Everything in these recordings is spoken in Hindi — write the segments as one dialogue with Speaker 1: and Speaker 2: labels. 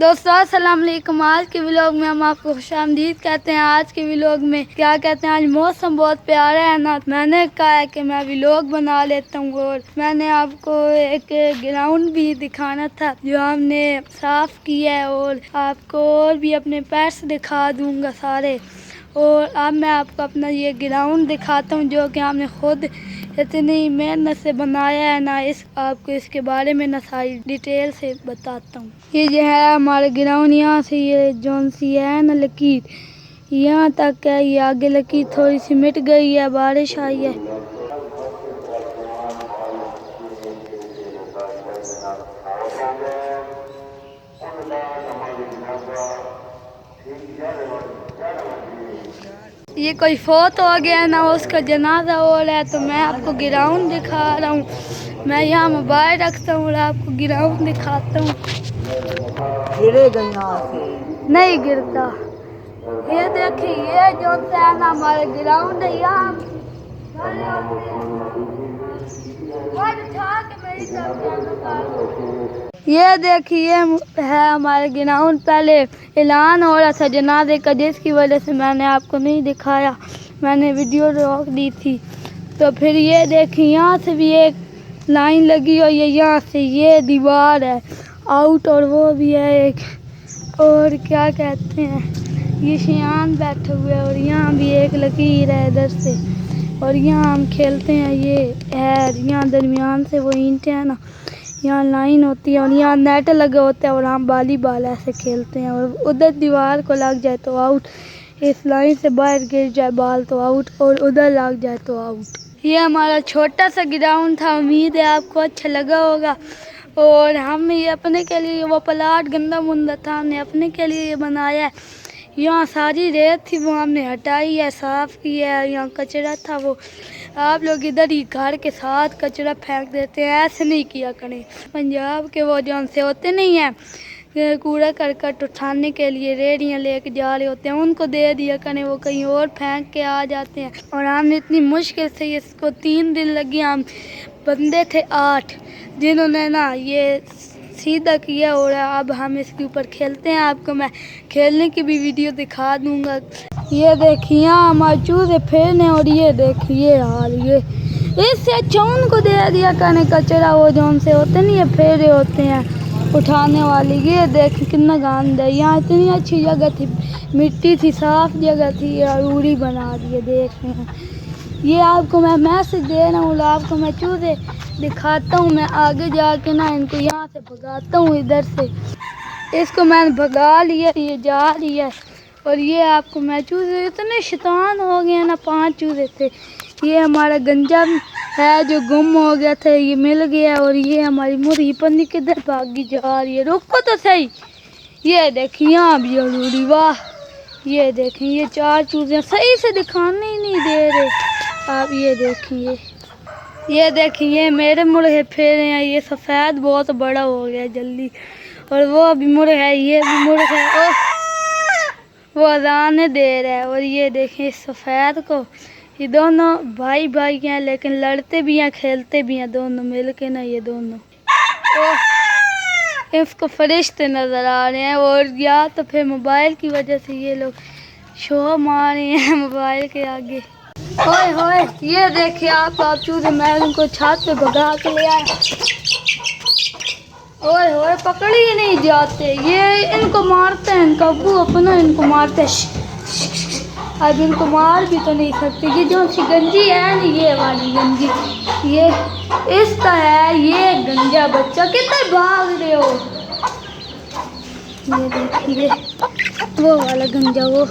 Speaker 1: दोस्तों अस्सलाम वालेकुम। आज के व्लॉग में हम आपको खुशामदीद कहते हैं। आज के व्लॉग में क्या कहते हैं, आज मौसम बहुत प्यारा है ना। मैंने कहा है कि मैं व्लॉग बना लेता हूँ और मैंने आपको एक ग्राउंड भी दिखाना था जो हमने साफ किया है और आपको और भी अपने पेट्स दिखा दूँगा सारे। और अब मैं आपको अपना ये ग्राउंड दिखाता हूँ जो कि हमने खुद इतनी मेहनत से बनाया है ना। आपको इसके बारे में ना सारी डिटेल से बताता हूँ। ये जो है हमारे ग्राउंड, यहाँ से ये जौन सी है ना लकीर यहाँ तक है। ये आगे लकीर थोड़ी सी मिट गई है, बारिश आई है। ये कोई फोत हो गया ना, उसका जनाजा हो रहा है तो मैं आपको ग्राउंड दिखा रहा हूँ। मैं यहाँ मोबाइल रखता हूँ और आपको ग्राउंड दिखाता हूँ।
Speaker 2: गिरेगा यहाँ से?
Speaker 1: नहीं गिरता। ये देखिए, ये जो है ना हमारे ग्राउंड है। यहाँ ये देखिए है हमारे ग्राउंड। पहले ऐलान हो रहा था जनाजे का, जिसकी वजह से मैंने आपको नहीं दिखाया, मैंने वीडियो रोक दी थी। तो फिर ये देखिए यहाँ से भी एक लाइन लगी हुई है, यहाँ से ये दीवार है आउट और वो भी है एक, और क्या कहते हैं ये शियान बैठे हुए और यहाँ भी एक लकीर है इधर से। और यहाँ हम खेलते हैं, ये है यहाँ दरमियान से वो ईंटें हैं ना, यहाँ लाइन होती है और यहाँ नेट लगे होते हैं और हम वॉलीबॉल ऐसे खेलते हैं। और उधर दीवार को लग जाए तो आउट, इस लाइन से बाहर गिर जाए बॉल तो आउट, और उधर लग जाए तो आउट। ये हमारा छोटा सा ग्राउंड था, उम्मीद है आपको अच्छा लगा होगा। और हमने ये अपने के लिए, वो प्लाट गंदा मुंदा था, हमने अपने के लिए ये बनाया है। यहाँ सारी रेत थी वो हमने हटाई है, साफ़ किया है। यहाँ कचरा था वो, आप लोग इधर ही घर के साथ कचरा फेंक देते हैं, ऐसे नहीं किया करें। पंजाब के वो जौन से होते नहीं हैं कूड़ा करकट उठाने के लिए रेड़ियाँ लेके जा रहे होते हैं, उनको दे दिया करें, वो कहीं और फेंक के आ जाते हैं। और हमने इतनी मुश्किल से इसको 3 दिन लगे, हम बंदे थे 8 जिन्होंने ना ये सीधा किया। और अब हम इसके ऊपर खेलते हैं, आपको मैं खेलने की भी वीडियो दिखा दूंगा। ये देखिए हमारे चूहे फेरने, और ये देखिए हाल, ये इससे अच्छा उनको दे दिया करने कचरा, वो जौन से होते नहीं है फेरे होते हैं उठाने वाली। ये देख कितना गंद है। यहाँ इतनी अच्छी जगह थी, मिट्टी थी, साफ जगह थी, और उड़ी बना दिए। देख रहे हैं, ये आपको मैं मैसेज दे रहा हूँ, आपको मैं चूहे दिखाता हूँ। मैं आगे जाके ना इनको यहाँ से भगाता हूँ, इधर से इसको मैंने भगा लिया, ये जा रही है। और ये आपको मैं चूहे इतने शैतान हो गए ना, 5 चूहे थे। ये हमारा गंजा है जो गुम हो गया था, ये मिल गया। और ये हमारी मुर्गी पन्नी किधर भागी जा रही है, रुको तो सही। ये देखिए यहाँ भी उड़ी, वाह। ये देखें ये 4 चूजे सही से दिखाने ही नहीं दे रहे आप। ये देखिए, ये देखिए मेरे मुर्गे फेरे हैं, ये सफ़ेद बहुत बड़ा हो गया जल्दी। और वो भी मुर्गा है, ये भी मुर्गा है, वो अजान दे रहा है। और ये देखें सफ़ेद को, ये दोनों भाई भाई हैं, लेकिन लड़ते भी हैं खेलते भी हैं दोनों मिल के ना। ये दोनों इसको फरिश्ते नज़र आ रहे हैं। और या तो फिर मोबाइल की वजह से ये लोग शो मार रहे हैं मोबाइल के आगे। ओए होए, ये देखिए आप चूहे, मैं उनको छत पे भगा के ले आया। ओए होए, पकड़ ही नहीं जाते, ये इनको मारते हैं, इनका अब्बू अपना इनको मारते हैं। अब इनको मार भी तो नहीं सकते। ये जो सी गंजी है ना, ये वाली गंजी, ये इसका है, ये गंजा बच्चा। कितने भाग रहे हो? ये देखिए वो वाला गंजा, वो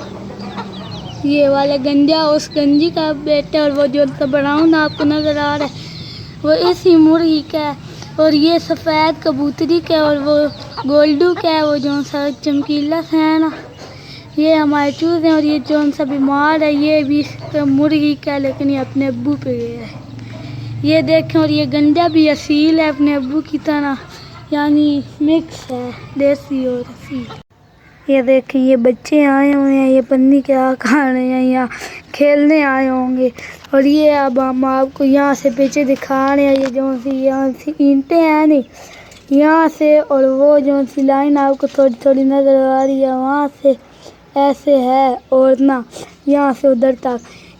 Speaker 1: ये वाला गंजा उस गंजी का बेटा, और वो जो सा ब्राउन आपको नज़र आ रहा है वो इसी मुर्गी का है। और ये सफ़ेद कबूतरी का है, और वो गोल्डू का है, वो जो सा चमकीला सा है ना। ये हमारे चूजे हैं। और ये जो सा बीमार है ये भी मुर्गी का है, लेकिन ये अपने अब्बू पे गया है। ये देखें, और ये गंजा भी असील है अपने अब्बू की तरह, यानी मिक्स है देसी और असील। ये देखें ये बच्चे आए हुए हैं, ये पन्नी क्या खा रहे हैं, यहाँ खेलने आए होंगे। और ये अब हम आपको यहाँ से पीछे दिखा रहे हैं, ये जो सी यहाँ सी ईंटें हैं नहीं, यहाँ से, और वो जो सी लाइन आपको थोड़ी थोड़ी नज़र आ रही है वहाँ से ऐसे है, और ना यहाँ से उधर तक।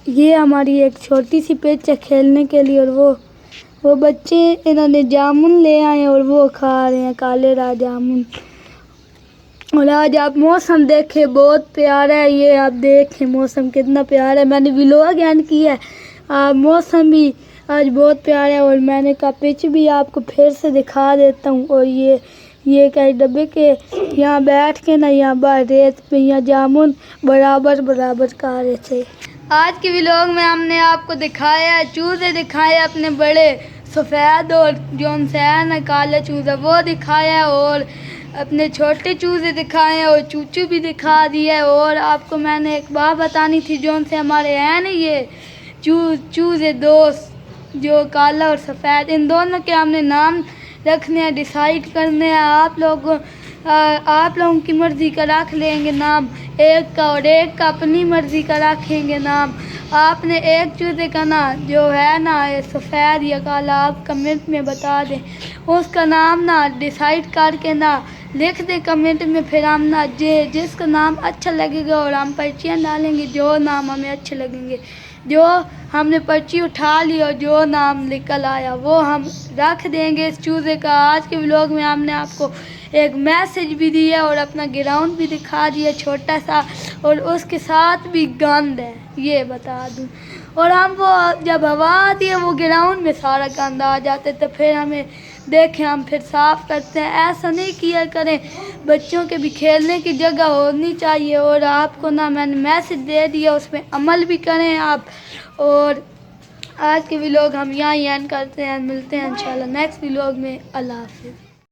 Speaker 1: ये हमारी एक छोटी सी पिच है खेलने के लिए, और वो बच्चे इन्होंने जामुन ले आए और वो खा रहे हैं, काले राज जामुन। और आज आप मौसम देखें, बहुत प्यारा है। ये आप देखें मौसम कितना प्यारा है। मैंने व्लॉग एंड किया है, मौसम भी आज बहुत प्यारा है। और मैंने कहा पिच भी आपको फिर से दिखा देता हूँ। और ये कई डब्बे के यहाँ बैठ के ना, यहाँ बाहर रेत पे यहाँ जामुन बराबर खा रहे थे। आज के व्लॉग में हमने आपको दिखाया है, चूज़े दिखाए अपने बड़े सफ़ेद, और जो से है ना काला चूज़ा वो दिखाया है, और अपने छोटे चूज़े दिखाए हैं, और चूचू भी दिखा दिया है। और आपको मैंने एक बात बतानी थी, जो से हमारे हैं ना ये चूज़े दोस्त, जो काला और सफ़ेद, इन दोनों के हमने नाम रखने हैं, डिसाइड करने हैं। आप लोगों की मर्ज़ी का रख लेंगे नाम एक का, और एक का अपनी मर्ज़ी का रखेंगे नाम। आपने एक चूज़े का ना जो है ना सफ़ेद या काला, आप कमेंट में बता दें, उसका नाम ना डिसाइड करके ना लिख दे कमेंट में। फिर हम ना जिसका नाम अच्छा लगेगा, और हम पर्चियाँ डालेंगे जो नाम हमें अच्छे लगेंगे। जो हमने पर्ची उठा ली और जो नाम निकल आया वो हम रख देंगे इस चूज़े का। आज के व्लॉग में हमने आपको एक मैसेज भी दिया और अपना ग्राउंड भी दिखा दिया छोटा सा, और उसके साथ भी गंद है, ये बता दूं। और हम वो जब हवा आती है वो ग्राउंड में सारा गंद आ जाता है, तो फिर हमें देखें हम फिर साफ़ करते हैं। ऐसा नहीं किया करें, बच्चों के भी खेलने की जगह होनी चाहिए। और आपको ना मैंने मैसेज दे दिया, उस पर अमल भी करें आप। और आज के व्लॉग हम यहाँ एंड करते हैं, मिलते हैं इंशाल्लाह नेक्स्ट व्लॉग में। अल्लाह हाफ़िज़।